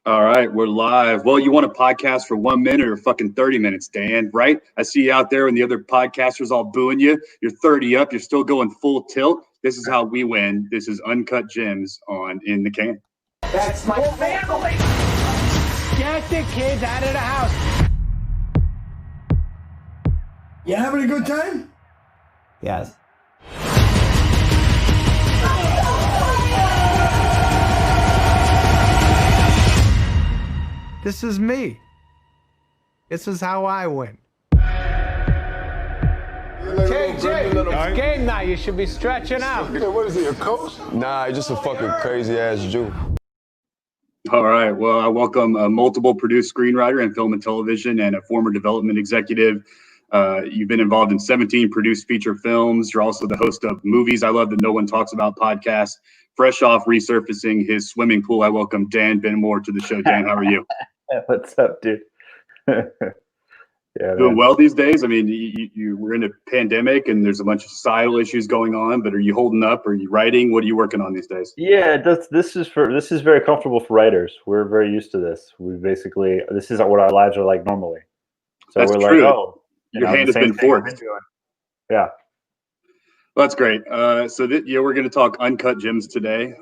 All right, we're live. Well, you want a podcast for 1 minute or fucking 30 minutes, Dan, right? I see you out there and the other podcasters all booing you. You're 30 up. You're still going full tilt. This is how we win. This is Uncut Gems on In the Can. That's my family. Get the kids out of the house. You having a good time? Yes. This is me. This is how I win. JJ, it's game night. You should be stretching out. What is he, a coach? Nah, he's just a fucking crazy ass Jew. All right. Well, I welcome a multiple produced screenwriter in film and television and a former development executive. You've been involved in 17 produced feature films. You're also the host of Movies I Love That No One Talks About podcast. Fresh off resurfacing his swimming pool, I welcome Dan Benamor to the show. Dan, how are you? What's up, dude? Yeah, Doing well these days. I mean, you we're in a pandemic and there's a bunch of societal issues going on, but are you holding up? Are you writing? What are you working on these days? Yeah, this is very comfortable for writers. We're very used to this. This is what our lives are like normally. So That's we're true. like, oh, Your hand has been forced. Yeah. Well, that's great. We're going to talk Uncut Gems today,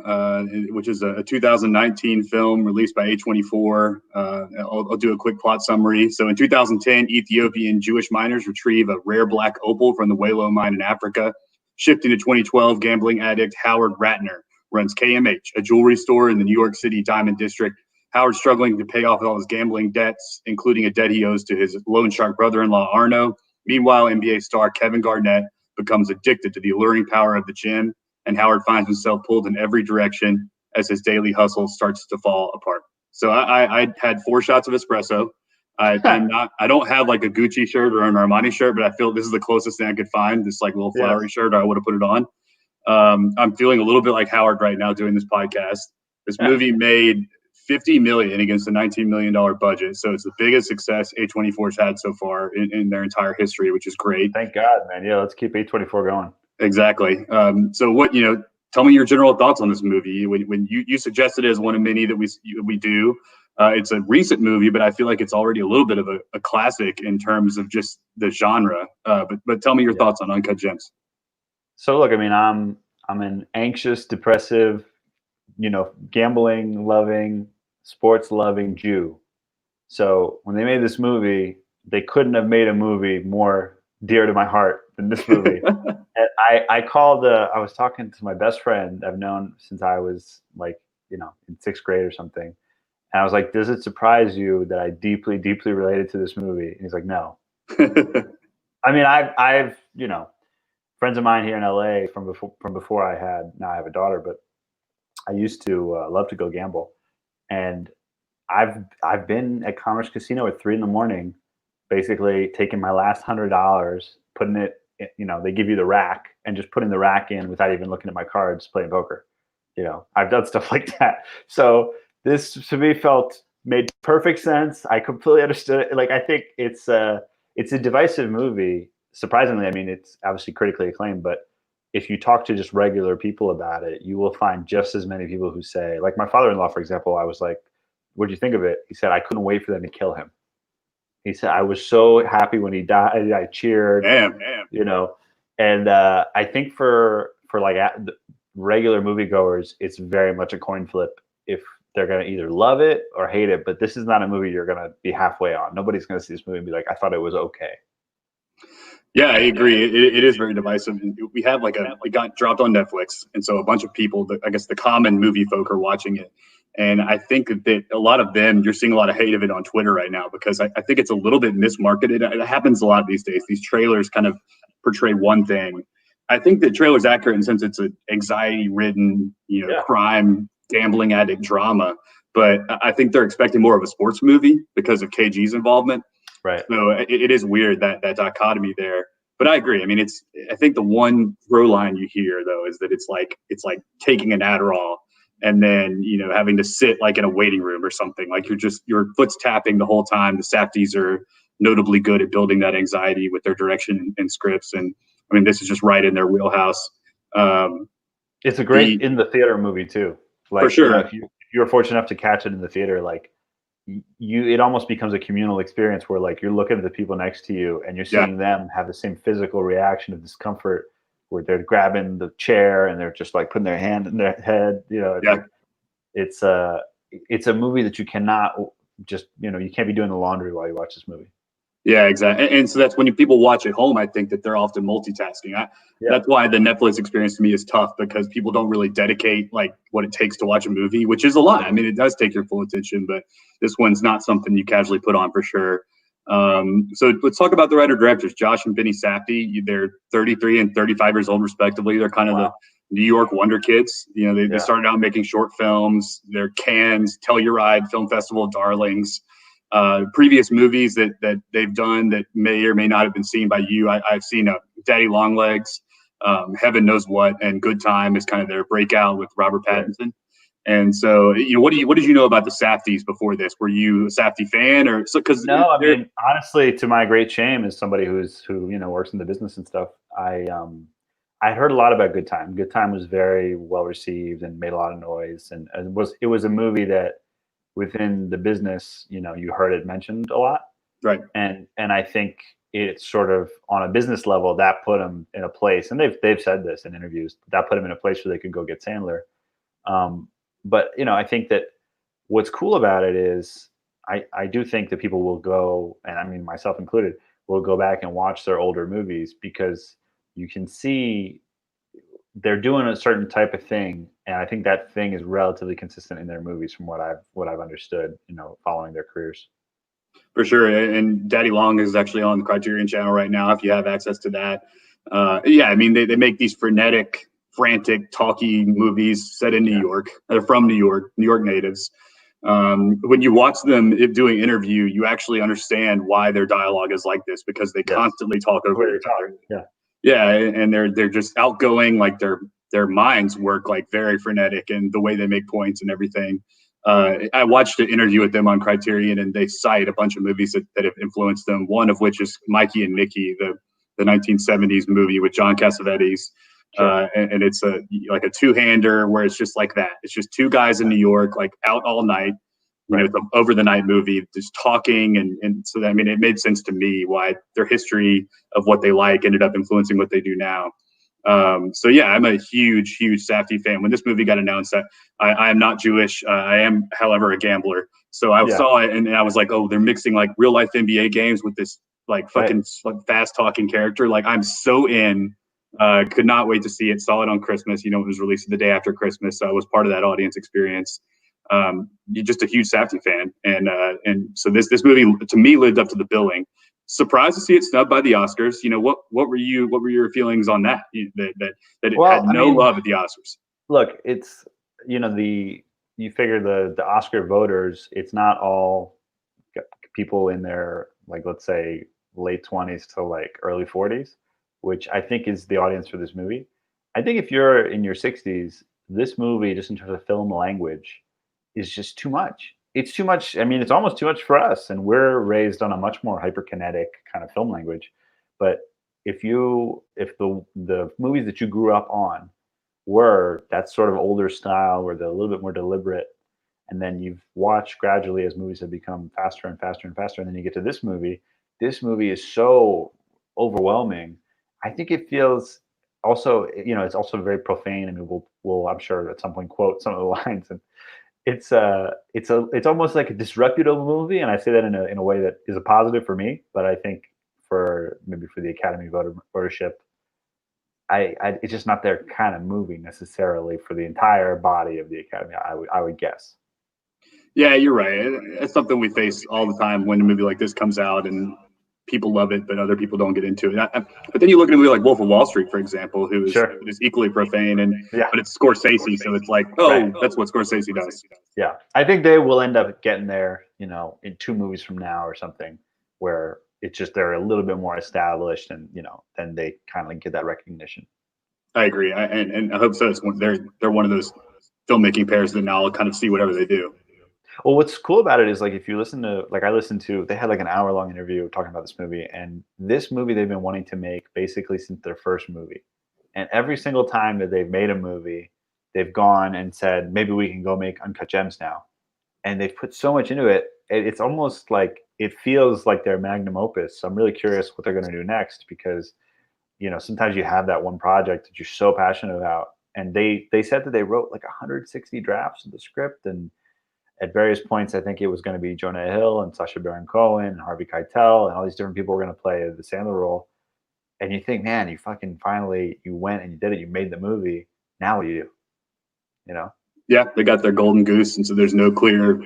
which is a 2019 film released by A24. I'll do a quick plot summary. So in 2010, Ethiopian Jewish miners retrieve a rare black opal from the Welo mine in Africa. Shifting to 2012, gambling addict Howard Ratner runs KMH, a jewelry store in the New York City Diamond District. Howard's struggling to pay off all his gambling debts, including a debt he owes to his loan shark brother-in-law, Arno. Meanwhile, NBA star Kevin Garnett becomes addicted to the alluring power of the gym, and Howard finds himself pulled in every direction as his daily hustle starts to fall apart. So I had 4 shots of espresso. I don't have like a Gucci shirt or an Armani shirt, but I feel this is the closest thing I could find. This like little flowery shirt, I would have put it on. I'm feeling a little bit like Howard right now doing this podcast. This movie made $50 million against a $19 million budget. So it's the biggest success A24's had so far in their entire history, which is great. Thank God, man. Yeah, let's keep A24 going. Exactly. So tell me your general thoughts on this movie. When you suggested it as one of many that we do, it's a recent movie, but I feel like it's already a little bit of a classic in terms of just the genre. But tell me your thoughts on Uncut Gems. So look, I mean, I'm an anxious, depressive, gambling loving, sports loving Jew. So when they made this movie, they couldn't have made a movie more dear to my heart than this movie. And I was talking to my best friend I've known since I was like, in 6th grade or something. And I was like, does it surprise you that I deeply, deeply related to this movie? And he's like, no. I mean, I've friends of mine here in LA from before now I have a daughter, but I used to love to go gamble. And I've been at Commerce Casino at 3 a.m, basically taking my last $100, putting it, they give you the rack and just putting the rack in without even looking at my cards, playing poker. I've done stuff like that. So this to me made perfect sense. I completely understood it. Like, I think it's a divisive movie. Surprisingly, I mean, it's obviously critically acclaimed, but if you talk to just regular people about it, you will find just as many people who say, like my father-in-law, for example, I was like, what'd you think of it? He said, I couldn't wait for them to kill him. He said, I was so happy when he died. I cheered, and I think for like regular moviegoers, it's very much a coin flip if they're going to either love it or hate it. But this is not a movie you're going to be halfway on. Nobody's going to see this movie and be like, I thought it was okay. Yeah, I agree. It is very divisive. We have it got dropped on Netflix, and so a bunch of people, I guess the common movie folk, are watching it. And I think that a lot of them, you're seeing a lot of hate of it on Twitter right now because I think it's a little bit mismarketed. It happens a lot these days. These trailers kind of portray one thing. I think the trailer's accurate in the sense it's an anxiety-ridden, crime, gambling addict drama. But I think they're expecting more of a sports movie because of KG's involvement. Right. So it is weird that dichotomy there. But I agree. I mean, I think the one throw line you hear though is that it's like taking an Adderall and then having to sit like in a waiting room or something. Like your foot's tapping the whole time. The Safdies are notably good at building that anxiety with their direction and scripts. And I mean, this is just right in their wheelhouse. It's a great in the theater movie too. Like, for sure. If you're fortunate enough to catch it in the theater, like it almost becomes a communal experience where like you're looking at the people next to you and you're seeing them have the same physical reaction of discomfort where they're grabbing the chair and they're just like putting their hand in their head. Like it's a movie that you cannot just, you can't be doing the laundry while you watch this movie. Yeah, exactly. And so that's when people watch at home, I think that they're often multitasking. That's why the Netflix experience to me is tough, because people don't really dedicate like what it takes to watch a movie, which is a lot. I mean, it does take your full attention, but this one's not something you casually put on for sure. So let's talk about the writer-directors, Josh and Benny Safdie. They're 33 and 35 years old, respectively. They're kind of the New York wonder kids. They started out making short films. They're Cannes, Telluride Film Festival darlings. Previous movies that they've done that may or may not have been seen by you. I've seen Daddy Longlegs, Heaven Knows What, and Good Time is kind of their breakout with Robert Pattinson. And so, what did you know about the Safdies before this? Were you a Safdie fan, or because no? I mean, honestly, to my great shame, as somebody who works in the business and stuff, I heard a lot about Good Time. Good Time was very well received and made a lot of noise, and it was a movie that within the business, you heard it mentioned a lot, right? And I think it's sort of on a business level that put them in a place, and they've said this in interviews, that put them in a place where they could go get Sandler. But I think that what's cool about it is I do think that people will go, and I mean myself included, will go back and watch their older movies because you can see they're doing a certain type of thing, and I think that thing is relatively consistent in their movies from what I've understood, following their careers. For sure. And Daddy Long is actually on the Criterion Channel right now, if you have access to that. I mean, they make these frenetic, frantic, talky movies set in New York. They're from New York natives. When you watch them doing interview, you actually understand why their dialogue is like this, because they constantly talk over each other. Yeah, and they're just outgoing, like their minds work like very frenetic, and the way they make points and everything. I watched an interview with them on Criterion, and they cite a bunch of movies that have influenced them. One of which is Mikey and Nicky, the 1970s movie with John Cassavetes. And it's like a two-hander where it's just like that. It's just two guys in New York, like out all night. It's an over the night movie, just talking, and so I mean, it made sense to me why their history of what they like ended up influencing what they do now. I'm a huge Safdie fan. When this movie got announced, I am not Jewish. I am, however, a gambler. So I saw it, and I was like, oh, they're mixing like real life NBA games with this like fucking fast talking character. Like, I'm so in. Could not wait to see it. Saw it on Christmas. It was released the day after Christmas, so I was part of that audience experience. You're just a huge Safdie fan, and so this movie to me lived up to the billing. Surprised to see it snubbed by the Oscars. What were your feelings on that? That it had no love at the Oscars. Look, it's you figure the Oscar voters, it's not all people in their, like, let's say late 20s to like early 40s, which I think is the audience for this movie. I think if you're in your 60s, this movie, just in terms of film language, is just too much. It's too much. I mean, it's almost too much for us, and we're raised on a much more hyperkinetic kind of film language. But if the movies that you grew up on were that sort of older style, where they're a little bit more deliberate, and then you've watched gradually as movies have become faster and faster and faster, and then you get to this movie is so overwhelming. I think it feels also, it's also very profane. I mean, we'll I'm sure at some point quote some of the lines, and it's almost like a disreputable movie, and I say that in a way that is a positive for me, but I think for the Academy votership, it's just not their kind of movie necessarily for the entire body of the Academy. I would guess. Yeah, you're right. It's something we face all the time when a movie like this comes out, and people love it, but other people don't get into it. But then you look at a movie like Wolf of Wall Street, for example, who is equally profane, but it's Scorsese, so it's like, that's what Scorsese does. Yeah, I think they will end up getting there, in 2 movies from now or something, where it's just they're a little bit more established, and then they kind of like get that recognition. I agree, and I hope so. They're one of those filmmaking pairs that now will kind of see whatever they do. Well, what's cool about it is, like, if you listen to, like, they had like an hour-long interview talking about this movie, and this movie they've been wanting to make basically since their first movie. And every single time that they've made a movie, they've gone and said, maybe we can go make Uncut Gems now. And they've put so much into it. It's almost like it feels like their magnum opus. So I'm really curious what they're going to do next, because, you know, sometimes you have that one project that you're so passionate about. And they said that they wrote like 160 drafts of the script. And at various points, I think it was going to be Jonah Hill and Sacha Baron Cohen and Harvey Keitel and all these different people were going to play the Sandler role. And you think, man, you fucking finally, you went and you did it. You made the movie. Now what do you do? You know? Yeah, they got their golden goose, and so there's no clear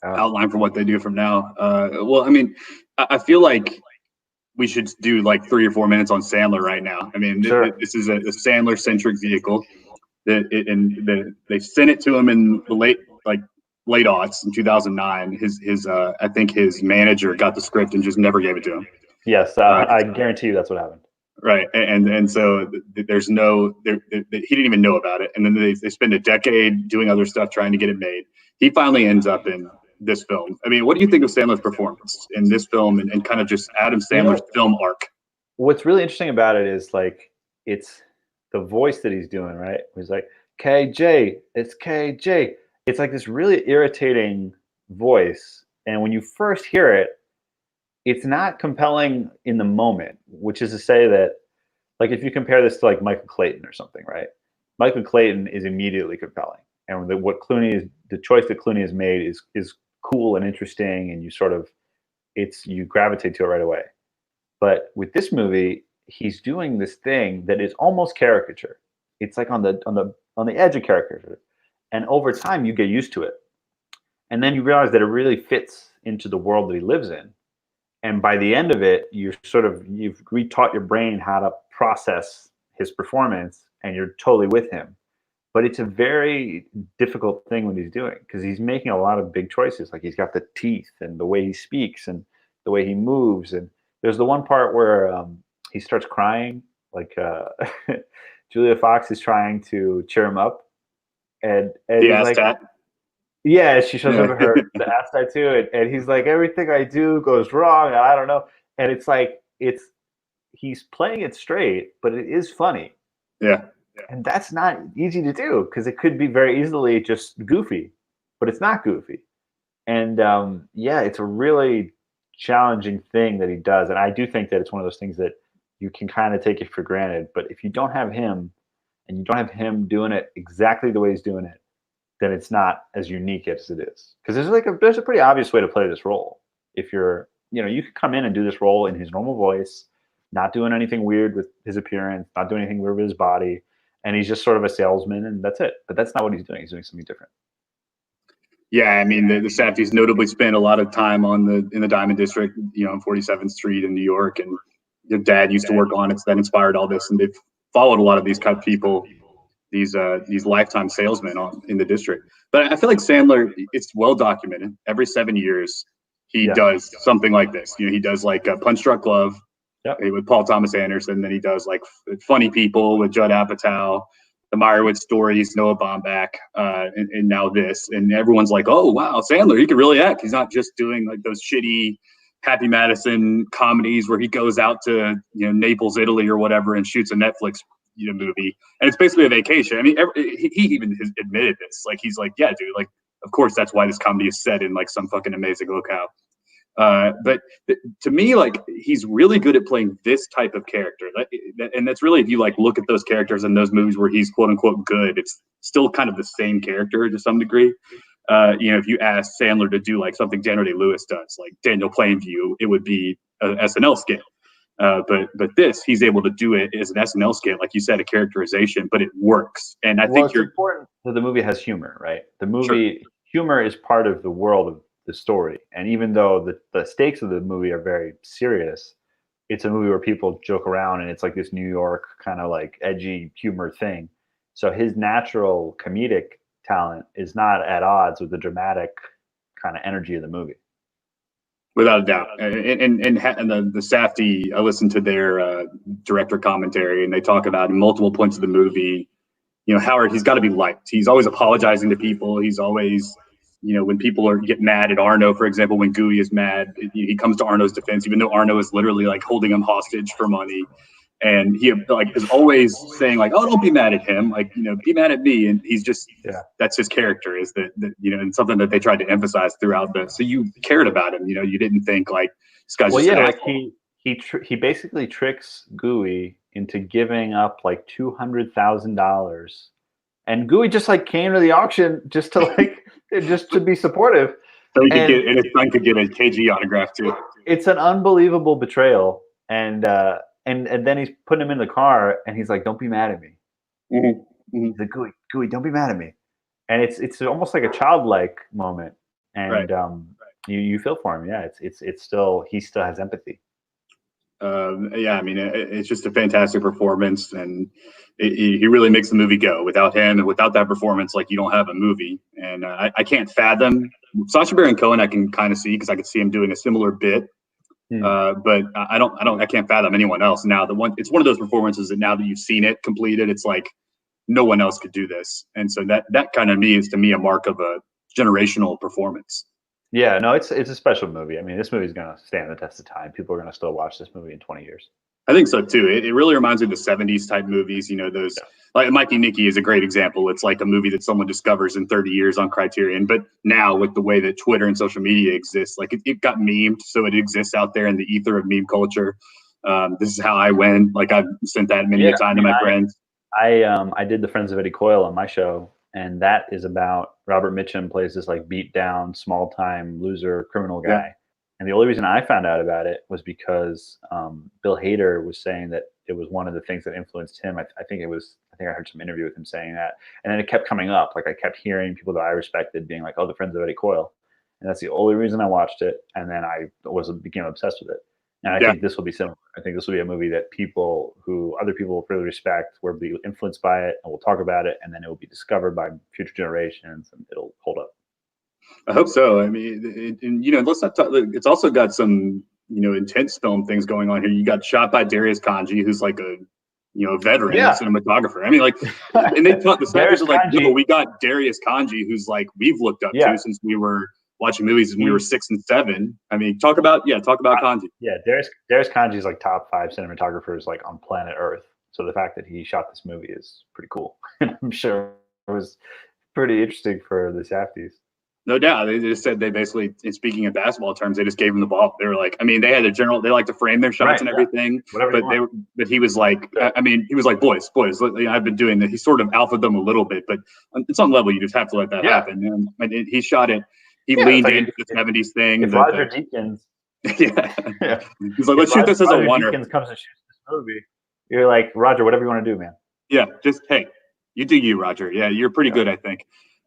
outline for what they do from now. Well, I mean, I feel like we should do like 3 or 4 minutes on Sandler right now. I mean, Sure. this is a Sandler-centric vehicle. They sent it to him in the late aughts in 2009. I think his manager got the script and just never gave it to him. Yes, I guarantee you that's what happened. Right, and so there's no, he didn't even know about it, and then they spend a decade doing other stuff trying to get it made. He finally ends up in this film. I mean, what do you think of Sandler's performance in this film, and kind of just Adam Sandler's film arc? What's really interesting about it is like it's the voice that he's doing, right? He's like, KJ, it's KJ. It's like this really irritating voice, and when you first hear it, it's not compelling in the moment, which is to say that, like, if you compare this to like Michael Clayton or something, right? Michael Clayton is immediately compelling, and the choice that Clooney has made is cool and interesting, and you gravitate to it right away. But with this movie, he's doing this thing that is almost caricature. It's like on the edge of caricature, and over time you get used to it, and then you realize that it really fits into the world that he lives in. And by the end of it, you've retaught your brain how to process his performance, and you're totally with him. But it's a very difficult thing when he's doing, because he's making a lot of big choices. Like, he's got the teeth and the way he speaks and the way he moves. And there's the one part where he starts crying, like Julia Fox is trying to cheer him up, and The ass tat. Yeah, she shows him the ass tattoo, and he's like, everything I do goes wrong, and I don't know. And it's like he's playing it straight, but it is funny. Yeah. And that's not easy to do, because it could be very easily just goofy, but it's not goofy. And it's a really challenging thing that he does. And I do think that it's one of those things that you can kind of take it for granted. But if you don't have him, and you don't have him doing it exactly the way he's doing it, then it's not as unique as it is. Because there's a pretty obvious way to play this role. If you're, you could come in and do this role in his normal voice, not doing anything weird with his appearance, not doing anything weird with his body, and he's just sort of a salesman, and that's it. But that's not what he's doing. He's doing something different. Yeah, I mean, the Safdies notably spent a lot of time in the Diamond District, on 47th Street in New York, and your dad used to work on it, so that inspired all this, and they've followed a lot of these kind of people, these lifetime salesmen in the district. But I feel like Sandler, it's well documented. Every 7 years, he does something like this. He does like Punch Drunk Love with Paul Thomas Anderson. Then he does like Funny People with Judd Apatow, the Meyerowitz Stories, Noah Baumbach, and now this. And everyone's like, oh, wow, Sandler, he can really act. He's not just doing like those shitty Happy Madison comedies where he goes out to Naples, Italy or whatever and shoots a Netflix movie, and it's basically a vacation. I mean, he even has admitted this. Like, he's like, yeah, dude, like, of course that's why this comedy is set in like some fucking amazing locale. But to me, like, he's really good at playing this type of character, and that's really, if you like look at those characters in those movies where he's quote unquote good, it's still kind of the same character to some degree. If you ask Sandler to do like something Daniel Day-Lewis does, like Daniel Plainview, it would be an SNL skit. But this, he's able to do it as an SNL skit, like you said, a characterization, but it works. And I think it's important that the movie has humor, right? The movie humor is part of the world of the story, and even though the stakes of the movie are very serious, it's a movie where people joke around, and it's like this New York kind of like edgy humor thing. So his natural comedic talent is not at odds with the dramatic kind of energy of the movie. Without a doubt. And the Safdie, I listened to their director commentary, and they talk about in multiple points of the movie, Howard, he's got to be liked. He's always apologizing to people. He's always, when people get mad at Arno, for example, when Gooey is mad, he comes to Arno's defense, even though Arno is literally like holding him hostage for money. And he like is always saying like, "Oh, don't be mad at him. Like, be mad at me." And he's just that's his character. Is that and something that they tried to emphasize throughout the. So you cared about him. You didn't think like this guy's just an asshole. He basically tricks Gooey into giving up like $200,000, and Gooey just like came to the auction just to be supportive. So he could get, and his son could get a KG autograph too. It's an unbelievable betrayal, and then he's putting him in the car, and he's like, "Don't be mad at me." Mm-hmm. He's like, "Gooey, don't be mad at me," and it's almost like a childlike moment, and you feel for him. Yeah, it's still he still has empathy. I mean, it's just a fantastic performance, and he really makes the movie go. Without him and without that performance, like you don't have a movie. And I can't fathom Sacha Baron Cohen. I can kind of see because I could see him doing a similar bit, but I can't fathom anyone else. Now it's one of those performances that now that you've seen it completed, it's like no one else could do this, and so that kind of is to me a mark of a generational performance. Yeah, no, it's a special movie. I mean, this movie's going to stand the test of time. People are going to still watch this movie in 20 years. I think so too. It really reminds me of the 70s type movies. Those like Mikey Nicky is a great example. It's like a movie that someone discovers in 30 years on Criterion. But now with the way that Twitter and social media exists, like it got memed, so it exists out there in the ether of meme culture. This is how I win. Like I've sent that many a time to my friends. I did the Friends of Eddie Coyle on my show. And that is about Robert Mitchum plays this like beat down, small time loser criminal guy. Yeah. And the only reason I found out about it was because Bill Hader was saying that it was one of the things that influenced him. I think I heard some interview with him saying that. And then it kept coming up. Like I kept hearing people that I respected being like, "Oh, the Friends of Eddie Coyle." And that's the only reason I watched it. And then I became obsessed with it. And I think this will be similar. I think this will be a movie that other people will really respect, will be influenced by it, and will talk about it, and then it will be discovered by future generations, and it'll hold up. I hope so. I mean, let's not talk. It's also got some, intense film things going on here. You got shot by Darius Kanji, who's like a veteran cinematographer. I mean, like, and they talk. The snipers are like, we got Darius Kanji, who's like we've looked up to since we were watching movies when we were 6 and 7. I mean, talk about Kanji. Yeah, Darius Kanji is like top 5 cinematographers like on planet Earth. So the fact that he shot this movie is pretty cool. And I'm sure it was pretty interesting for the Safdies. No doubt. They just said they basically, in speaking of basketball terms, they just gave him the ball. They were like, I mean, they had they like to frame their shots and everything. But he was like, boys, I've been doing that. He sort of alphaed them a little bit, but on some level, you just have to let that happen. And he shot it. He leaned into the 70s thing. If Roger Deakins, he's like, let's shoot this as a wonder. Deakins comes and shoots this movie. You're like, Roger, whatever you want to do, man. Yeah, just hey, you do you, Roger. Yeah, you're pretty good, I think.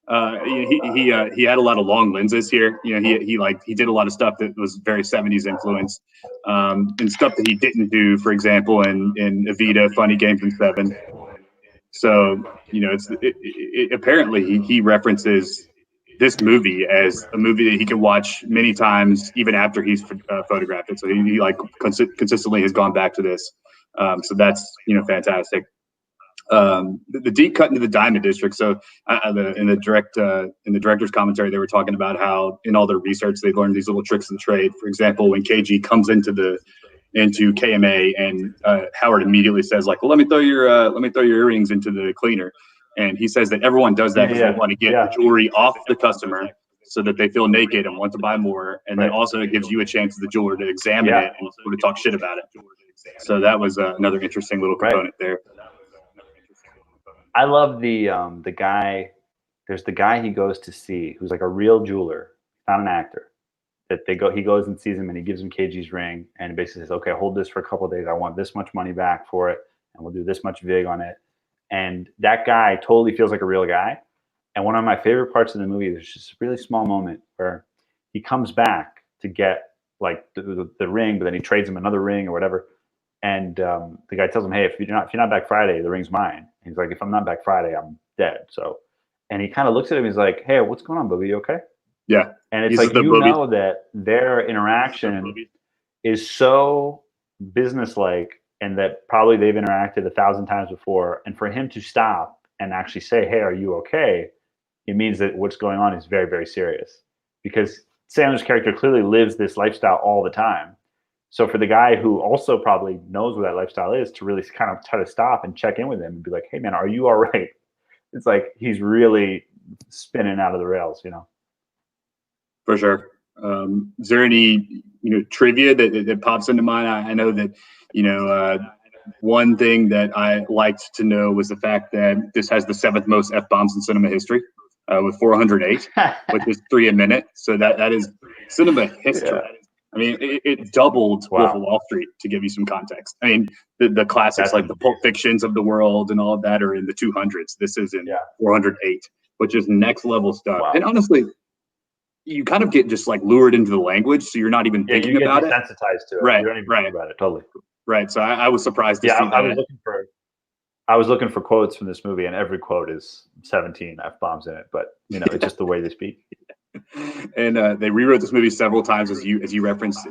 He had a lot of long lenses here. He did a lot of stuff that was very 70s influence, and stuff that he didn't do, for example, in Evita, Funny Games and Seven. So apparently he references this movie as a movie that he can watch many times, even after he's photographed it. So he consistently has gone back to this. So that's fantastic. The deep cut into the Diamond District. So in the director's commentary, they were talking about how in all their research they learned these little tricks of the trade. For example, when KG comes into KMA and Howard immediately says like, "Well, let me throw your earrings into the cleaner," and he says that everyone does that because they want to get the jewelry off the customer so that they feel naked and want to buy more, and then also it gives you a chance as the jeweler to examine it and sort of talk shit about it. So that was another interesting little component there. I love the guy. There's the guy he goes to see who's like a real jeweler, not an actor. He goes and sees him and he gives him KG's ring and basically says, "Okay, hold this for a couple of days. I want this much money back for it, and we'll do this much vig on it." And that guy totally feels like a real guy. And one of my favorite parts of the movie, there's just a really small moment where he comes back to get like the ring, but then he trades him another ring or whatever. And the guy tells him, "Hey, if you're not back Friday, the ring's mine." And he's like, "If I'm not back Friday, I'm dead." So, and he kind of looks at him. He's like, "Hey, what's going on, Bobby? You okay?" Yeah. And it's like, know that their interaction is so businesslike, and that probably they've interacted 1,000 times before. And for him to stop and actually say, "Hey, are you okay?" It means that what's going on is very, very serious. Because Sandler's character clearly lives this lifestyle all the time. So for the guy who also probably knows what that lifestyle is to really kind of try to stop and check in with him and be like, hey man, are you all right? It's like he's really spinning out of the rails, you know? For sure. Is there any trivia that pops into mind? I know that one thing that I liked to know was the fact that this has the 7th most F-bombs in cinema history, with 408, which is 3 a minute. So that is cinema history. Yeah. I mean, it doubled Wolf of Wall Street, to give you some context. I mean, the classics like the Pulp Fictions of the world and all of that are in the 200s. This is in 408, which is next level stuff. Wow. And honestly, you kind of get just like lured into the language, so you're not even thinking about it. Desensitized to it. Right, You don't even right. think about it. Totally. Right. So I was surprised to see that. I was looking for quotes from this movie, and every quote is 17 F-bombs in it. But it's just the way they speak. And they rewrote this movie several times, as you referenced,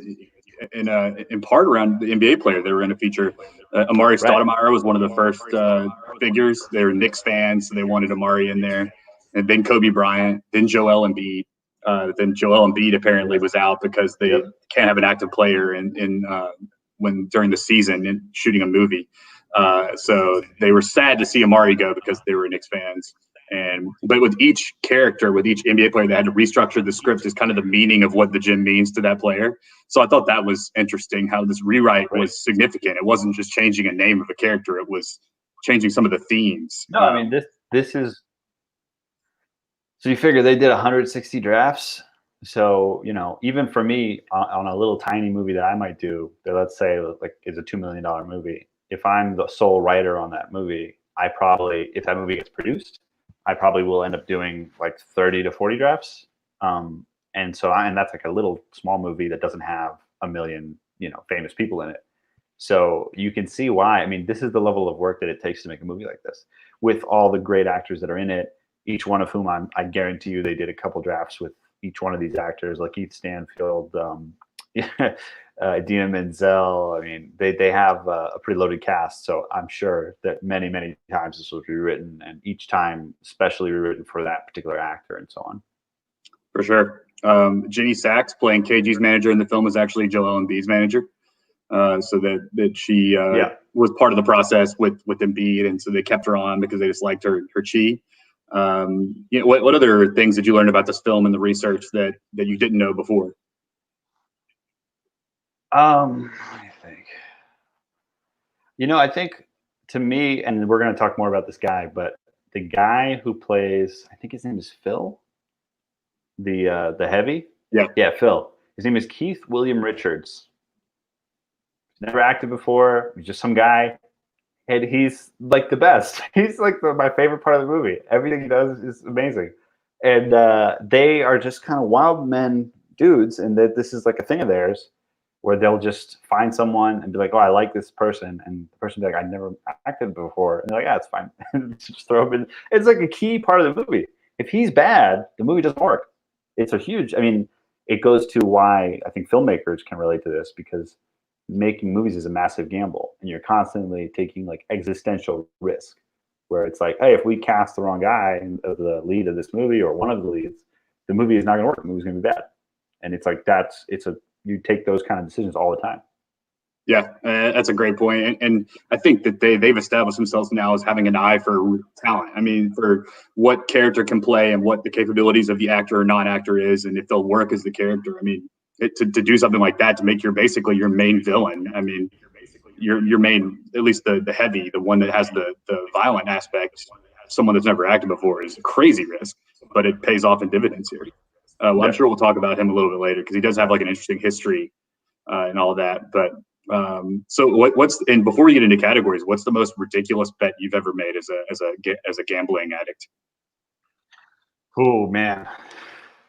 in part around the NBA player they were going to feature. Amari Stoudemire was one of the first figures. They were Knicks fans, so they wanted Amari in there. And then Kobe Bryant, then Joel Embiid. Then Joel Embiid apparently was out because they can't have an active player when during the season and shooting a movie. So they were sad to see Amari go because they were Knicks fans. But with each character, with each NBA player, they had to restructure the script as kind of the meaning of what the gym means to that player. So I thought that was interesting how this rewrite was significant. It wasn't just changing a name of a character; it was changing some of the themes. No, I mean this is. So you figure they did 160 drafts. So even for me on a little tiny movie that I might do, that let's say like is a $2 million movie. If I'm the sole writer on that movie, I probably, if that movie gets produced, I probably will end up doing like 30 to 40 drafts. And that's like a little small movie that doesn't have a million, famous people in it. So you can see why. I mean, this is the level of work that it takes to make a movie like this, with all the great actors that are in it, each one of whom I guarantee you they did a couple drafts with each one of these actors, like Keith Stanfield, Idina Menzel. I mean, they have a pretty loaded cast, so I'm sure that many, many times this was rewritten, and each time specially rewritten for that particular actor and so on. For sure. Ginny Sachs, playing KG's manager in the film, was actually Joel Embiid's manager. So that she was part of the process with Embiid, and so they kept her on because they just liked her chi. What other things did you learn about this film and the research that you didn't know before? Let me think. I think to me, and we're going to talk more about this guy, but the guy who plays, I think his name is Phil, the heavy. Yeah, Phil. His name is Keith William Richards. Never acted before. He's just some guy, and he's like the best. He's like my favorite part of the movie. Everything he does is amazing, and they are just kind of wild men dudes, and that this is like a thing of theirs, where they'll just find someone and be like, "Oh, I like this person," and the person be like, "I never acted before," and they're like, "Yeah, it's fine." Just throw him in. It's like a key part of the movie. If he's bad, the movie doesn't work. It's a huge. I mean, it goes to why I think filmmakers can relate to this, because making movies is a massive gamble, and you're constantly taking like existential risk, where it's like, hey, if we cast the wrong guy as the lead of this movie or one of the leads, the movie is not going to work. The movie's going to be bad. And it's like you take those kind of decisions all the time. Yeah, that's a great point. And I think that they've established themselves now as having an eye for talent. I mean, for what character can play and what the capabilities of the actor or non-actor is, and if they'll work as the character. I mean, to do something like that, to make basically your main villain. I mean, your main, at least the heavy, the one that has the violent aspect, someone that's never acted before, is a crazy risk, but it pays off in dividends here. I'm sure we'll talk about him a little bit later, because he does have like an interesting history and all that. But so what's, and before we get into categories, what's the most ridiculous bet you've ever made as a gambling addict? Oh man.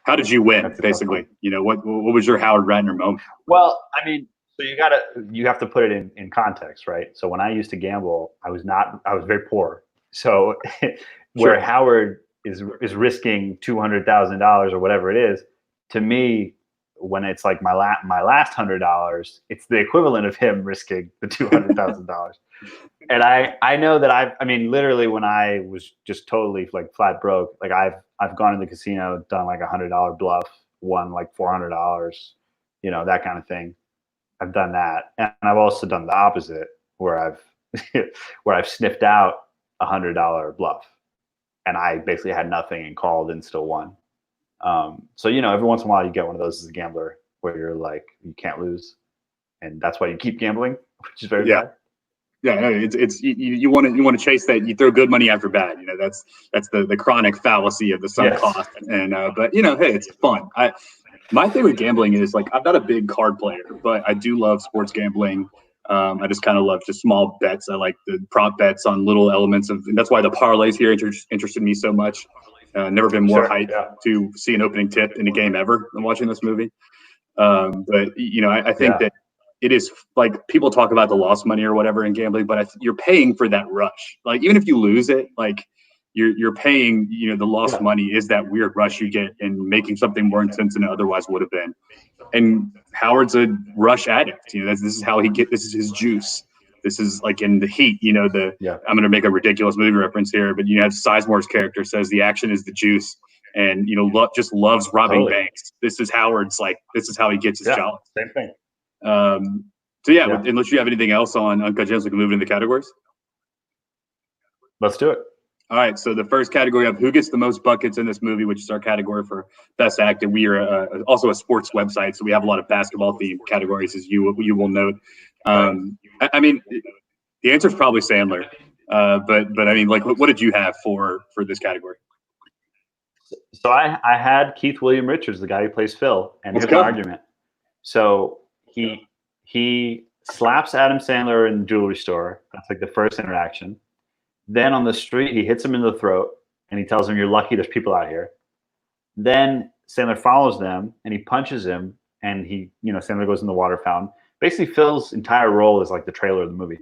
How did you win, basically? What was your Howard Ratner moment? Well, I mean, so you have to put it in context, right? So when I used to gamble, I was very poor. So where Howard is risking $200,000 or whatever it is, to me, when it's like my last $100, it's the equivalent of him risking the $200,000. And I know that I mean, literally when I was just totally like flat broke, like I've gone to the casino, done like $100 bluff, won like $400, that kind of thing. I've done that, and I've also done the opposite, where I've where I've sniffed out $100 bluff, and I basically had nothing and called and still won. So every once in a while you get one of those as a gambler where you're like you can't lose, and that's why you keep gambling, which is very bad. Yeah, no, it's you want to chase that. You throw good money after bad. That's the chronic fallacy of the sunk cost. And but hey, it's fun. My thing with gambling is like I'm not a big card player, but I do love sports gambling. I just kind of love just small bets. I like the prop bets on little elements and that's why the parlays here interested me so much. Never been more hyped to see an opening tip in a game ever than watching this movie. But I think that it is like people talk about the lost money or whatever in gambling, but you're paying for that rush. Like even if you lose it, like you're paying. The lost money is that weird rush you get in making something more intense than it otherwise would have been. And Howard's a rush addict. This is how this is his juice. This is like in The Heat. I'm going to make a ridiculous movie reference here, but you have Sizemore's character says the action is the juice. And just loves robbing banks. This is Howard's this is how he gets his job. Same thing. Unless you have anything else on Uncut Gems, we can move into the categories. Let's do it. All right. So the first category of who gets the most buckets in this movie, which is our category for best actor. We are also a sports website, so we have a lot of basketball themed categories, as you will note. I mean, the answer is probably Sandler. But I mean, what did you have for this category? So I had Keith William Richards, the guy who plays Phil, and here's an argument. So he slaps Adam Sandler in the jewelry store. That's like the first interaction. Then on the street, he hits him in the throat, and he tells him, "You're lucky there's people out here." Then Sandler follows them, and he punches him, and Sandler goes in the water fountain. Basically, Phil's entire role is like the trailer of the movie,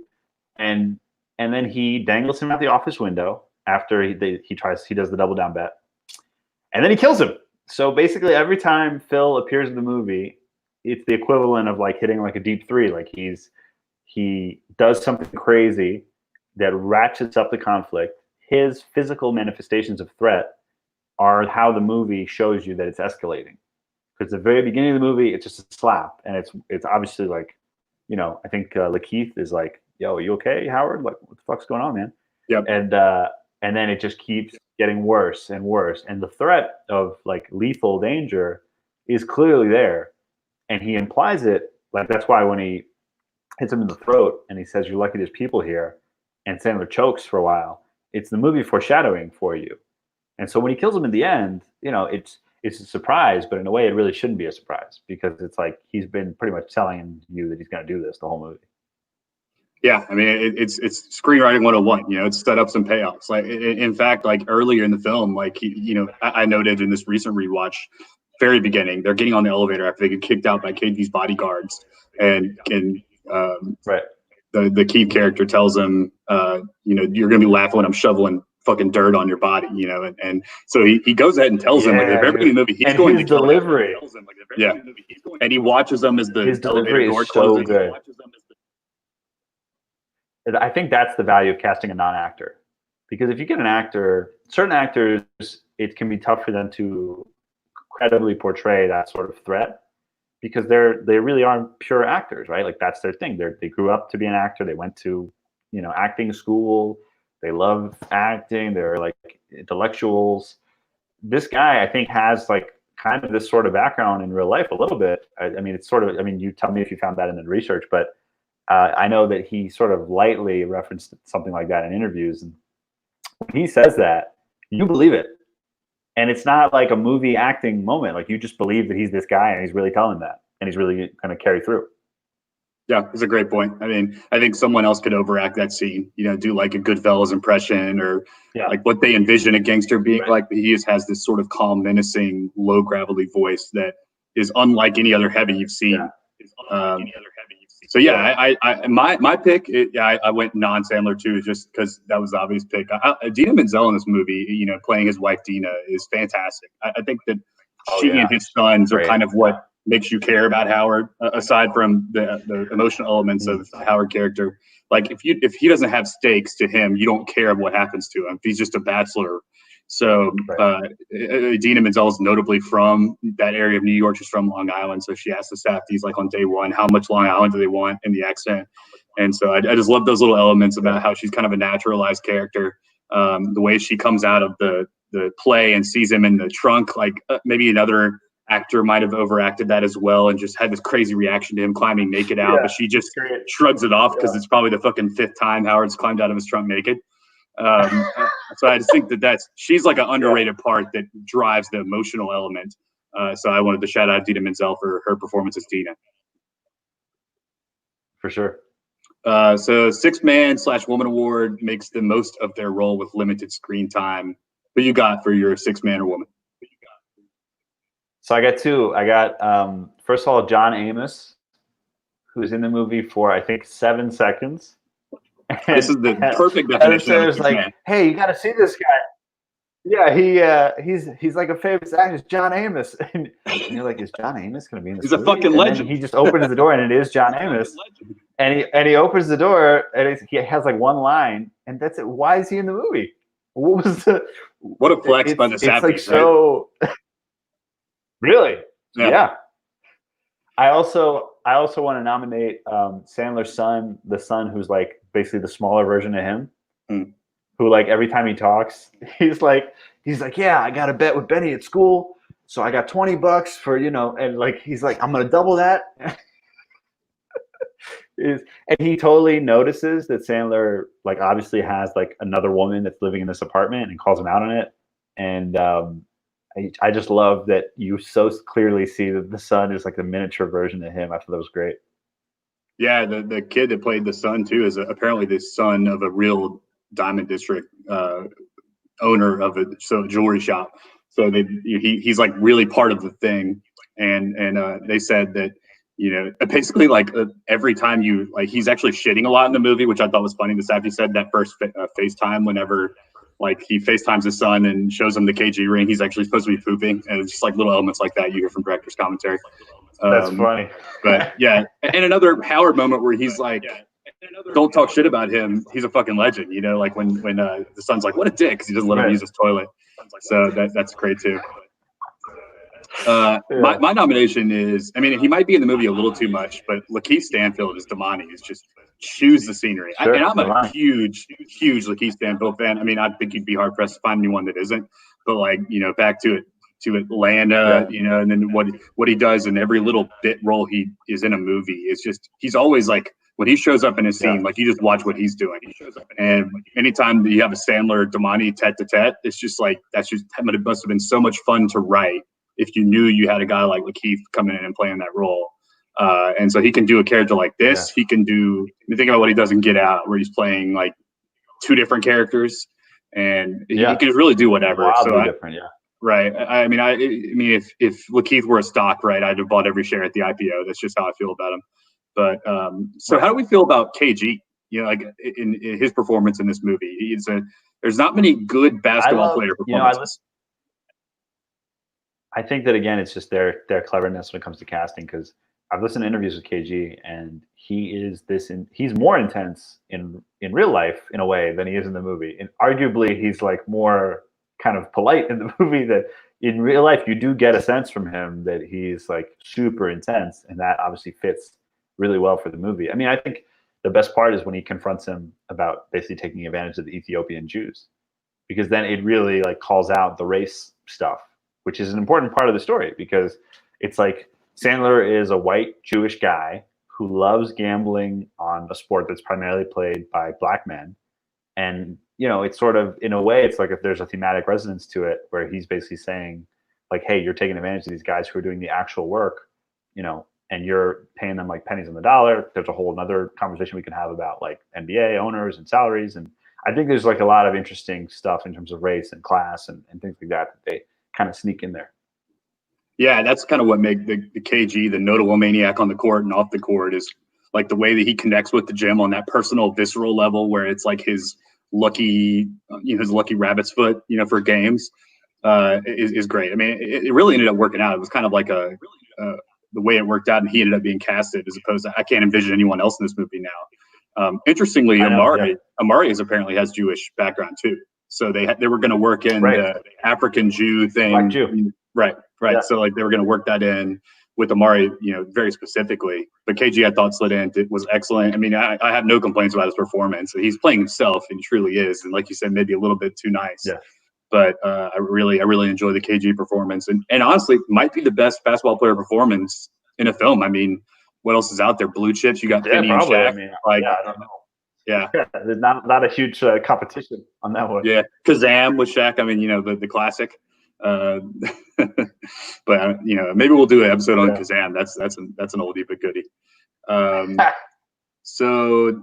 and then he dangles him out the office window after he does the double down bet. And then he kills him. So basically, every time Phil appears in the movie, it's the equivalent of like hitting like a deep three. Like he does something crazy that ratchets up the conflict. His physical manifestations of threat are how the movie shows you that it's escalating. Because at the very beginning of the movie, it's just a slap, and it's obviously like, I think Lakeith is like, "Yo, are you okay, Howard? Like, what the fuck's going on, man?" Yep. And then it just keeps getting worse and worse. And the threat of like lethal danger is clearly there. And he implies it. Like, that's why when he hits him in the throat and he says, "You're lucky there's people here," and Sandler chokes for a while, it's the movie foreshadowing for you. And so when he kills him in the end, it's a surprise, but in a way it really shouldn't be a surprise because it's like he's been pretty much telling you that he's going to do this the whole movie. Yeah, I mean, it's screenwriting 101. It's setups and payoffs. Like, in fact, like earlier in the film, like I noted in this recent rewatch, very beginning, they're getting on the elevator after they get kicked out by KD's bodyguards, and the Keith character tells him, "You're gonna be laughing when I'm shoveling fucking dirt on your body," and so he goes ahead and tells him like at the very beginning of the movie he's going to kill him. Delivery. And he watches them as his delivery is so good. I think that's the value of casting a non-actor, because if you get an actor, certain actors, it can be tough for them to credibly portray that sort of threat because they really aren't pure actors, right? Like that's their thing. They grew up to be an actor. They went to acting school. They love acting. They're like intellectuals. This guy, I think, has like kind of this sort of background in real life a little bit. I mean, it's sort of. I mean, you tell me if you found that in the research, but. I know that he sort of lightly referenced something like that in interviews. And when he says that, you believe it. And it's not like a movie acting moment. Like you just believe that he's this guy and he's really telling that. And he's really going to carry through. Yeah, it's a great point. I mean, I think someone else could overact that scene, do like a Goodfellas impression or like what they envision a gangster being like. But he just has this sort of calm, menacing, low gravelly voice that is unlike any other heavy you've seen. So my pick, I went non-Sandler too, just because that was the obvious pick. Dina Menzel in this movie, playing his wife Dina, is fantastic. I think that she and his sons are kind of what makes you care about Howard, aside from the emotional elements of the Howard character. Like if he doesn't have stakes to him, you don't care what happens to him. If he's just a bachelor, So Idina Menzel is notably from that area of New York. She's from Long Island, so she asked the Safdies like on day one, how much Long Island do they want in the accent? And so I just love those little elements about how she's kind of a naturalized character. The way she comes out of the play and sees him in the trunk, like maybe another actor might have overacted that as well and just had this crazy reaction to him climbing naked out, but she just shrugs it off because it's probably the fucking 5th time Howard's climbed out of his trunk naked. So I just think she's like an underrated part that drives the emotional element. So I wanted to shout out Idina Menzel for her performance as Dina. For sure. So 6-man/woman award makes the most of their role with limited screen time. Who you got for your 6-man or woman? So I got 2. I got first of all John Amos, who's in the movie for I think 7 seconds. And, this is the perfect definition. Of like, man. Hey, you got to see this guy. Yeah, he's like a famous actor, John Amos, and you're like, is John Amos going to be in this? He's movie? A fucking legend. He just opens the door, and it is John Amos, and he opens the door, and he has like one line, and that's it. Why is he in the movie? What was the? What a flex by the Safdies, It's like so. Really? Yeah. I also want to nominate Sandler's son, the son who's like basically the smaller version of him, who like every time he talks, he's like, yeah, I got a bet with Benny at school, so I got $20 for and like he's like, I'm gonna double that. And he totally notices that Sandler like obviously has like another woman that's living in this apartment and calls him out on it, and I just love that you so clearly see that the son is like the miniature version of him. I thought that was great. Yeah, the kid that played the son too is apparently the son of a real Diamond District owner of a jewelry shop. So he's like really part of the thing, and they said that basically like every time he's actually shitting a lot in the movie, which I thought was funny. The Safdie said that first FaceTime whenever. Like he FaceTimes his son and shows him the KG ring. He's actually supposed to be pooping, and it's just like little elements like that you hear from director's commentary. That's funny. But yeah, and another Howard moment where he's like, "Don't talk shit about him. He's a fucking legend." Like when the son's like, "What a dick," because he doesn't let him use his toilet. So that's great too. My nomination is, I mean, he might be in the movie a little too much, but Lakeith Stanfield as Damani is just chews the scenery. Sure, and I'm a huge Lakeith Stanfield fan. I mean, I think you'd be hard pressed to find anyone that isn't. But like, back to Atlanta, and then what he does in every little bit role he is in a movie is just, he's always like, when he shows up in a scene, like you just watch what he's doing. And anytime that you have a Sandler Damani tete-to-tete, it's just like, it must have been so much fun to write if you knew you had a guy like Lakeith coming in and playing that role. And so he can do a character like this. He can think about what he does in Get Out, where he's playing like 2 different characters, and he can really do whatever. Wildly different, right. I mean, if Lakeith were a stock, right, I'd have bought every share at the IPO. That's just how I feel about him. But so how do we feel about KG? Like in his performance in this movie, there's not many good basketball player performances. I think that again, it's just their cleverness when it comes to casting, because I've listened to interviews with KG, and he's more intense in real life in a way than he is in the movie. And arguably, he's like more kind of polite in the movie. That in real life, you do get a sense from him that he's like super intense, and that obviously fits really well for the movie. I mean, I think the best part is when he confronts him about basically taking advantage of the Ethiopian Jews, because then it really like calls out the race stuff, which is an important part of the story, because it's like Sandler is a white Jewish guy who loves gambling on a sport that's primarily played by Black men. And, it's sort of, in a way, it's like if there's a thematic resonance to it, where he's basically saying like, hey, you're taking advantage of these guys who are doing the actual work, and you're paying them like pennies on the dollar. There's a whole another conversation we can have about like NBA owners and salaries. And I think there's like a lot of interesting stuff in terms of race and class and things like that they kind of sneak in there. Yeah, that's kind of what makes the KG the notable maniac on the court and off the court, is like the way that he connects with the gym on that personal, visceral level, where it's like his lucky rabbit's foot, for games, is great. I mean, it really ended up working out. It was kind of like the way it worked out, and he ended up being casted, as opposed to, I can't envision anyone else in this movie now. Interestingly, Amari apparently has Jewish background too. So they were going to work in Right. the African Jew thing. Black Jew. Right. Yeah. So like they were going to work that in with Amari, very specifically. But KG, I thought slid in. It was excellent. I mean, I have no complaints about his performance. He's playing himself, and he truly is. And like you said, maybe a little bit too nice. Yeah. But I really enjoy the KG performance, and honestly, might be the best basketball player performance in a film. I mean, what else is out there? Blue chips. You got Penny and probably. Shaq. I mean, I don't know. Yeah. There's not a huge competition on that one. Yeah, Kazam with Shaq. I mean, the classic. But maybe we'll do an episode on Kazam. That's an oldie but goodie. So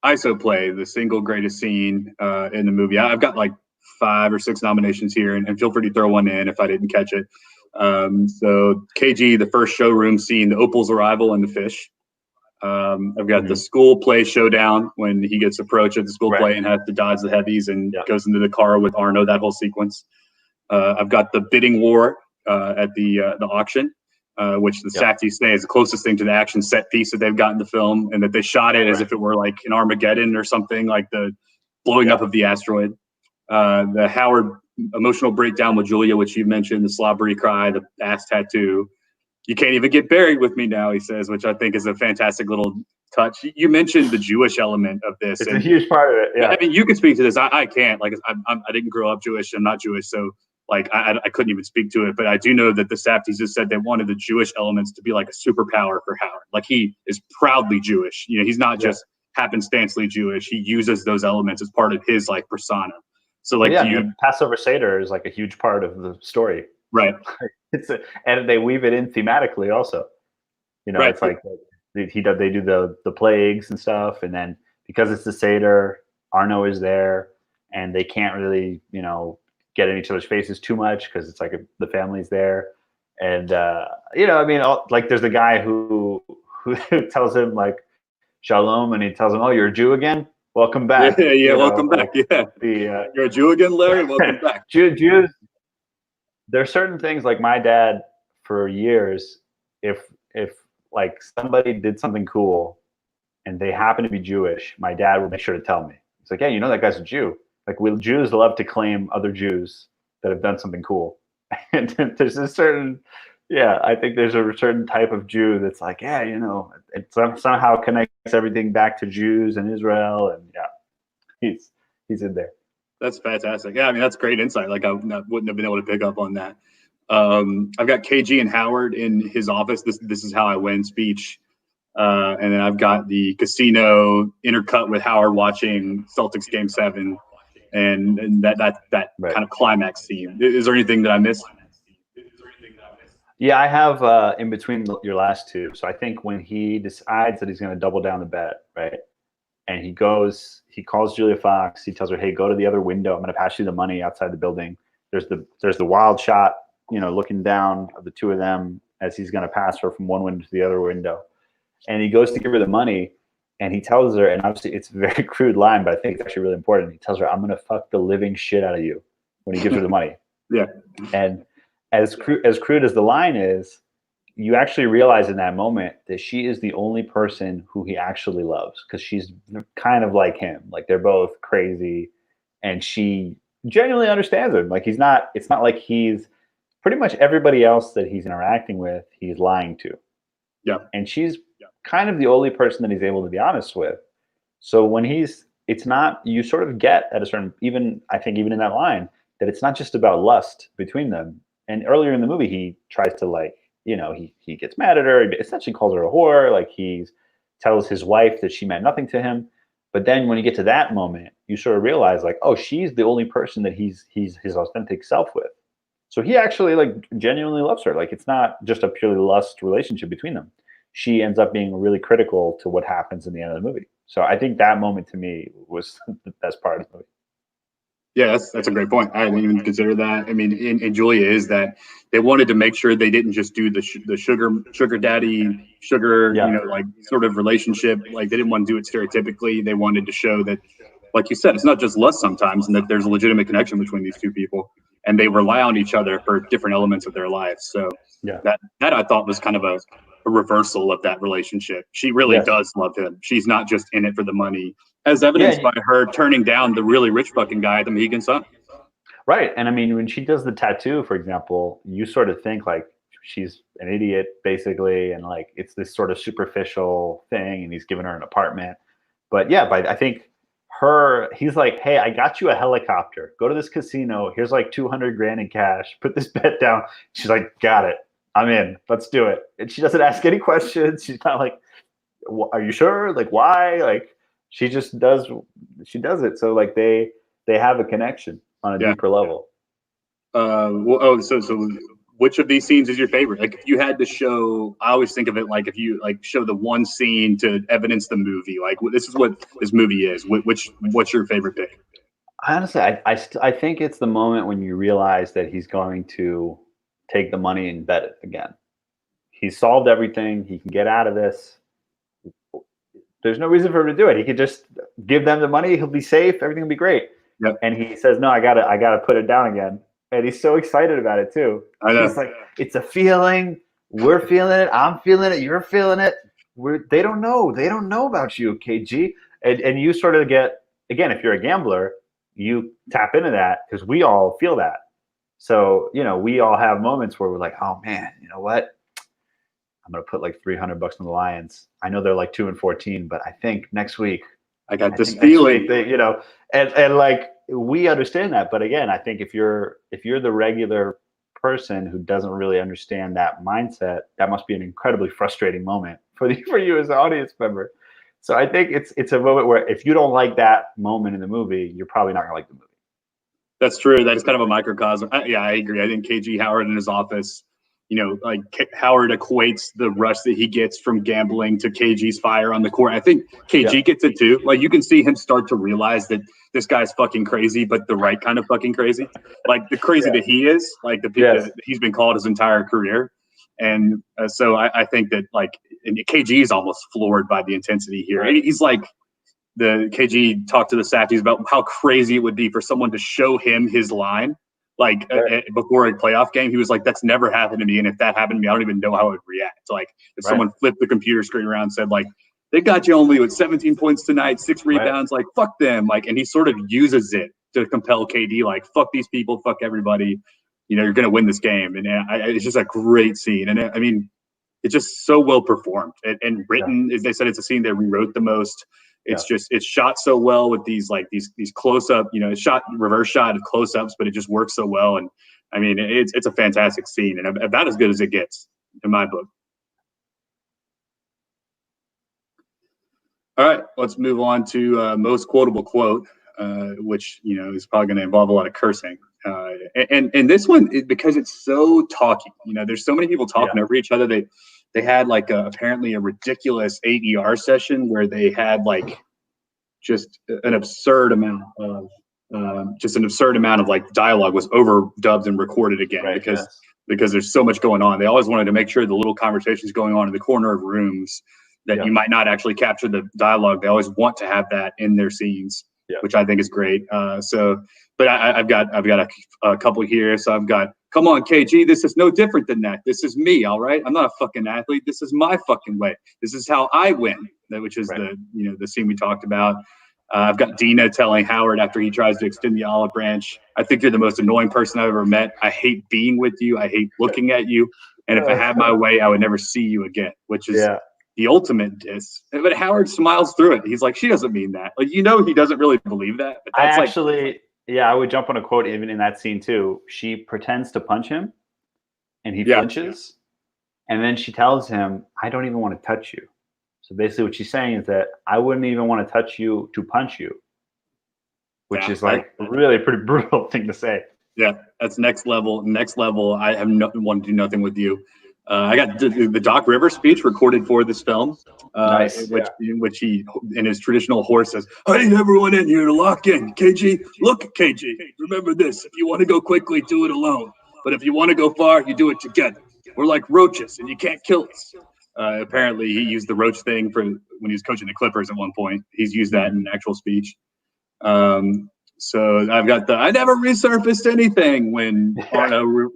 ISO play, the single greatest scene in the movie. I've got like 5 or 6 nominations here, and feel free to throw one in if I didn't catch it. So KG, the first showroom scene, the Opal's arrival and the fish. I've got the school play showdown when he gets approached at the school play and has to dodge the heavies and goes into the car with Arno, that whole sequence. I've got the bidding war at the auction, which the Safdies say is the closest thing to the action set piece that they've got in the film, and that they shot it as if it were like an Armageddon or something, like the blowing up of the asteroid. The Howard emotional breakdown with Julia, which you mentioned, the slobbery cry, the ass tattoo. You can't even get buried with me now, he says, which I think is a fantastic little touch. You mentioned the Jewish element of this. It's a huge part of it. Yeah. I mean, you can speak to this. I can't. Like, I didn't grow up Jewish. I'm not Jewish, so like I couldn't even speak to it. But I do know that the Safdies just said they wanted the Jewish elements to be like a superpower for Howard. Like, he is proudly Jewish. He's not just happenstancely Jewish. He uses those elements as part of his like persona. So like, Passover Seder is like a huge part of the story. Right. And they weave it in thematically also. It's like they do the plagues and stuff, and then because it's the Seder, Arno is there, and they can't really get in each other's faces too much because it's like the family's there, and like there's the guy who tells him like shalom, and he tells him, "Oh, you're a Jew again? Welcome back." Welcome back. You're a Jew again, Larry. Welcome back. Jews. There are certain things, like my dad for years, if like somebody did something cool and they happen to be Jewish, my dad would make sure to tell me. It's like, hey, that guy's a Jew. Like, Jews love to claim other Jews that have done something cool. And there's a certain, I think there's a certain type of Jew that's like, it somehow connects everything back to Jews and Israel. And he's in there. That's fantastic. Yeah, I mean, that's great insight. Like, I wouldn't have been able to pick up on that. I've got KG and Howard in his office. This is how I win speech. And then I've got the casino intercut with Howard watching Celtics Game 7 and that kind of climax scene. Is there anything that I missed? Yeah, I have in between your last two. So I think when he decides that he's going to double down the bet, right? And he calls Julia Fox. He tells her, "Hey, go to the other window. I'm going to pass you the money outside the building." There's the wild shot, looking down of the two of them as he's going to pass her from one window to the other window. And he goes to give her the money, and he tells her, and obviously it's a very crude line, but I think it's actually really important. He tells her, "I'm going to fuck the living shit out of you," when he gives her the money. Yeah. And as crude as the line is, you actually realize in that moment that she is the only person who he actually loves, because she's kind of like him. Like, they're both crazy, and she genuinely understands him. Like, it's not like he's pretty much everybody else that he's interacting with, he's lying to. Yeah. And she's kind of the only person that he's able to be honest with. So when it's not, you sort of get at a certain, even in that line, that it's not just about lust between them. And earlier in the movie, he tries to he gets mad at her, essentially calls her a whore. Like, he tells his wife that she meant nothing to him. But then when you get to that moment, you sort of realize, like, oh, she's the only person that he's his authentic self with. So he actually, like, genuinely loves her. Like, it's not just a purely lust relationship between them. She ends up being really critical to what happens in the end of the movie. So I think that moment to me was the best part of the movie. Yeah, that's a great point. I didn't even consider that. I mean, in Julia is that they wanted to make sure they didn't just do the sugar daddy, like sort of relationship. Like, they didn't want to do it stereotypically. They wanted to show that, like you said, it's not just lust sometimes, and that there's a legitimate connection between these two people, and they rely on each other for different elements of their lives. So that I thought was kind of a reversal of that relationship. She really does love him. She's not just in it for the money. as evidenced Yeah, by her turning down the really rich fucking guy at the Mohegan Sun. right. And I mean, when she does the tattoo, for example, you sort of think like she's an idiot, basically, and like it's this sort of superficial thing, and he's giving her an apartment. But yeah, I think he's like, hey, I got you a helicopter. Go to this casino. Here's like 200 grand in cash. Put this bet down. She's like, got it. I'm in. Let's do it. And she doesn't ask any questions. She's not like, are you sure? Like, why? Like, she just does. She does it. So like they have a connection on a deeper level. So which of these scenes is your favorite? Like, if you had to show, I always think of it like if you like show the one scene to evidence the movie. Like, this is what this movie is. What's your favorite pick? Honestly, I think it's the moment when you realize that he's going to take the money and bet it again. He's solved everything. He can get out of this. There's no reason for him to do it. He could just give them the money. He'll be safe. Everything will be great. Yep. And he says, "No, I gotta put it down again." And he's so excited about it too. I know. He's like, "It's a feeling. We're feeling it. I'm feeling it. You're feeling it. They don't know. They don't know about you, KG." And you sort of get, again, if you're a gambler, you tap into that because we all feel that. So, we all have moments where we're like, oh man, you know what? I'm going to put like $300 on the Lions. I know they're like 2-14, but I think next week, I got this feeling, and like we understand that. But again, I think if you're the regular person who doesn't really understand that mindset, that must be an incredibly frustrating moment for you as an audience member. So I think it's a moment where if you don't like that moment in the movie, you're probably not going to like the movie. That's true. That is kind of a microcosm. Yeah, I agree. I think KG Howard in his office, like Howard equates the rush that he gets from gambling to KG's fire on the court. I think KG gets it too. Like, you can see him start to realize that this guy's fucking crazy, but the right kind of fucking crazy. Like the crazy that he is, like the people that he's been called his entire career. And so I think that like KG is almost floored by the intensity here. Right. He's like, the KG talked to the Safdies about how crazy it would be for someone to show him his line, like before a playoff game. He was like, that's never happened to me. And if that happened to me, I don't even know how I would react. Like if someone flipped the computer screen around and said like, they got you only with 17 points tonight, 6 rebounds, like fuck them. Like, and he sort of uses it to compel KD, like, fuck these people, fuck everybody. You're going to win this game. And it's just a great scene. And I mean, it's just so well performed and written. As they said, it's a scene they rewrote the most. It's just, it's shot so well with these close up, it's shot reverse shot of close ups, but it just works so well. And I mean, it's a fantastic scene and about as good as it gets in my book. All right, let's move on to most quotable quote, which, is probably going to involve a lot of cursing. And this one, because it's so talky, there's so many people talking over each other. They had like apparently a ridiculous 8ER session where they had like just an absurd amount of like dialogue was overdubbed and recorded again because there's so much going on. They always wanted to make sure the little conversations going on in the corner of rooms that you might not actually capture the dialogue. They always want to have that in their scenes, which I think is great. But I've got a couple here. So I've got, come on, KG, this is no different than that. This is me, all right? I'm not a fucking athlete. This is my fucking way. This is how I win, which is the scene we talked about. I've got Dina telling Howard after he tries to extend the olive branch, I think you're the most annoying person I've ever met. I hate being with you. I hate looking at you. And if I had my way, I would never see you again, which is the ultimate diss. But Howard smiles through it. He's like, she doesn't mean that. Like, he doesn't really believe that. But that's I would jump on a quote even in that scene too. She pretends to punch him and he flinches. And then she tells him, I don't even want to touch you. So basically what she's saying is that I wouldn't even want to touch you to punch you, which is like really a pretty brutal thing to say. Yeah, that's next level. Next level. I have want to do nothing with you. I got the Doc Rivers speech recorded for this film, which he, in his traditional horse, says, I need everyone in here to lock in. KG, look at KG. Remember this. If you want to go quickly, do it alone. But if you want to go far, you do it together. We're like roaches, and you can't kill us. Apparently, he used the roach thing for when he was coaching the Clippers at one point. He's used that in an actual speech. So I've got I never resurfaced anything when Arno,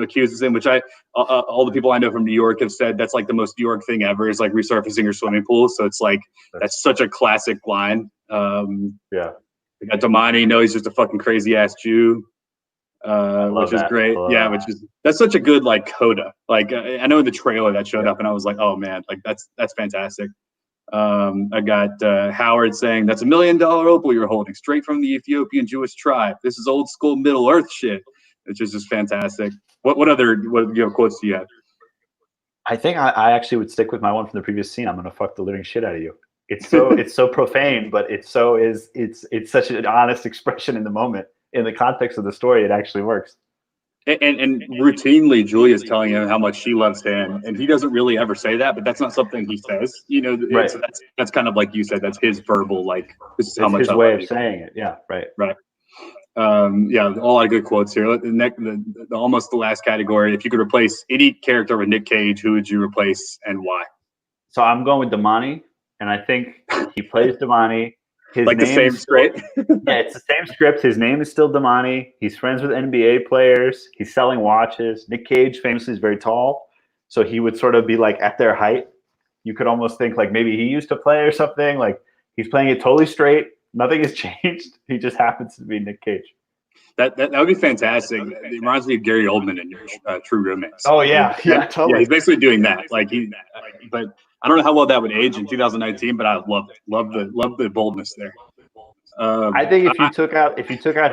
accuses him, which all the people I know from New York have said that's like the most New York thing ever is like resurfacing your swimming pool. So it's like, that's such a classic line. Yeah. We got Damani. No, he's just a fucking crazy ass Jew, which is that. great. Yeah, that. that's such a good like coda. Like I know in the trailer that showed up, and I was like, oh man, like that's fantastic. I got Howard saying that's $1 million opal you're holding straight from the Ethiopian Jewish tribe. This is old school Middle Earth shit, which is just fantastic. What other quotes do you have? I think I actually would stick with my one from the previous scene. I'm gonna fuck the living shit out of you. It's so profane, but it's such an honest expression in the moment. In the context of the story, it actually works. And routinely, Julia's telling him how much she loves him, and he doesn't really ever say that, but that's not something he says. Right. So that's kind of like you said. That's his verbal, like this is how It's much his I way love of you. saying it. Yeah. Right. Right. Yeah, a lot of good quotes here. Almost the last category. If you could replace any character with Nick Cage, who would you replace and why? So I'm going with Damani, and I think he plays Damani. His like the name same is script. Yeah, it's the same script. His name is still Damani. He's friends with NBA players. He's selling watches. Nick Cage famously is very tall, so he would sort of be like at their height. You could almost think like maybe he used to play or something. Like he's playing it totally straight. Nothing has changed. He just happens to be Nick Cage. That would be fantastic. It reminds me of Gary Oldman in True Romance. Oh yeah, totally. Yeah, he's basically doing that. But I don't know how well that would age in 2019. But I love the boldness there. I think if you took out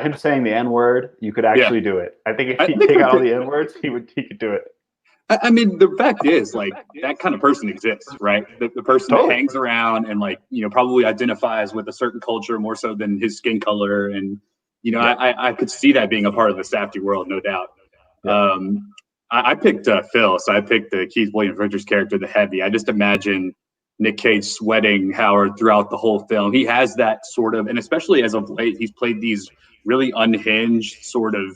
him saying the N word, you could actually do it. I think if you take out all the N words, he could do it. I mean, the fact is, like, that kind of person exists, right? The person that hangs around and, like, probably identifies with a certain culture more so than his skin color. And, I could see that being a part of the Safdie world, no doubt. Yeah. I picked Phil, so I picked the Keith Williams Richards character, the Heavy. I just imagine Nick Cage sweating Howard throughout the whole film. He has that sort of, and especially as of late, he's played these really unhinged sort of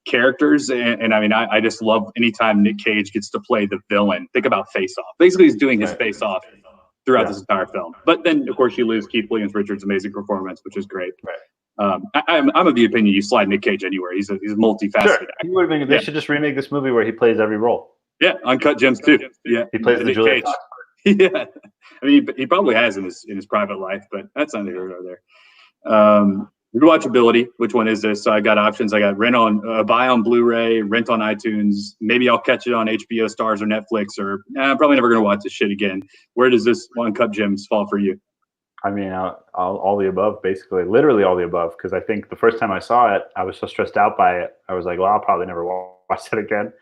characters, and I mean, I just love anytime Nick Cage gets to play the villain. Think about Face Off. Basically, he's doing his Face Off throughout this entire film. But then, of course, you lose Keith Williams Richards' amazing performance, which is great. Right. I'm of the opinion you slide Nick Cage anywhere. He's multifaceted. Sure. He would have been. They should just remake this movie where he plays every role. Yeah, Uncut Gems too. Yeah, he plays the Juliet. Yeah, I mean, he probably has in his private life, but that's neither here nor there. Rewatchability. Which one is this? So I got options. I got buy on Blu-ray, rent on iTunes. Maybe I'll catch it on HBO Stars or Netflix, or I'm probably never gonna watch this shit again. Where does this Uncut Gems fall for you? I mean, all the above, basically, literally all the above. Because I think the first time I saw it, I was so stressed out by it. I was like, well, I'll probably never watch it again.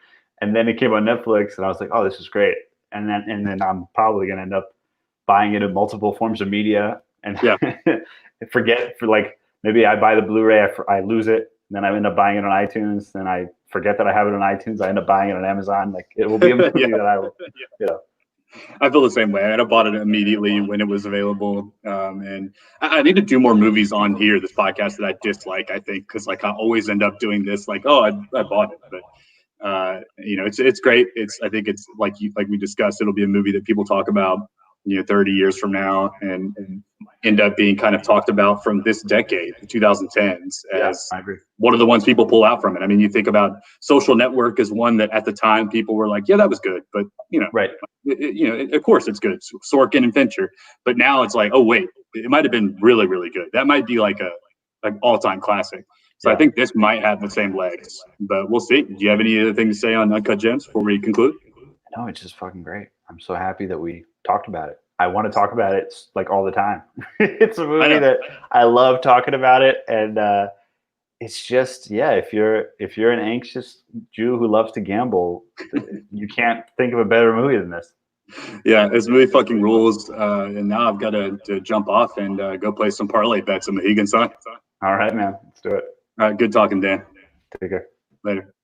And then it came on Netflix, and I was like, oh, this is great. And then I'm probably gonna end up buying it in multiple forms of media and forget for like. Maybe I buy the Blu-ray, I lose it, and then I end up buying it on iTunes, then I forget that I have it on iTunes, I end up buying it on Amazon. Like, it will be a movie that I will, I feel the same way. I bought it immediately when it was available, and I need to do more movies on here, this podcast, that I dislike, I think, because like I always end up doing this, like, oh, I bought it, but it's great. I think it's like we discussed, it'll be a movie that people talk about 30 years from now and end up being kind of talked about from this decade, the 2010s, as one of the ones people pull out from it. I mean, you think about Social Network as one that at the time people were like, yeah, that was good, but of course it's good, Sorkin and Fincher, but now it's like, oh wait, it might have been really, really good. That might be like all-time classic. So I think this might have the same legs, but we'll see. Do you have any other things to say on Uncut Gems before we conclude? No, it's just fucking great. I'm so happy that we talked about it. I want to talk about it like all the time. It's a movie that I love talking about it, and it's just if you're an anxious Jew who loves to gamble, you can't think of a better movie than this. Yeah, this movie fucking rules. And now I've got to jump off and go play some parlay bets on Mohegan Sun. All right, man, let's do it. All right, good talking, Dan. Take care. Later.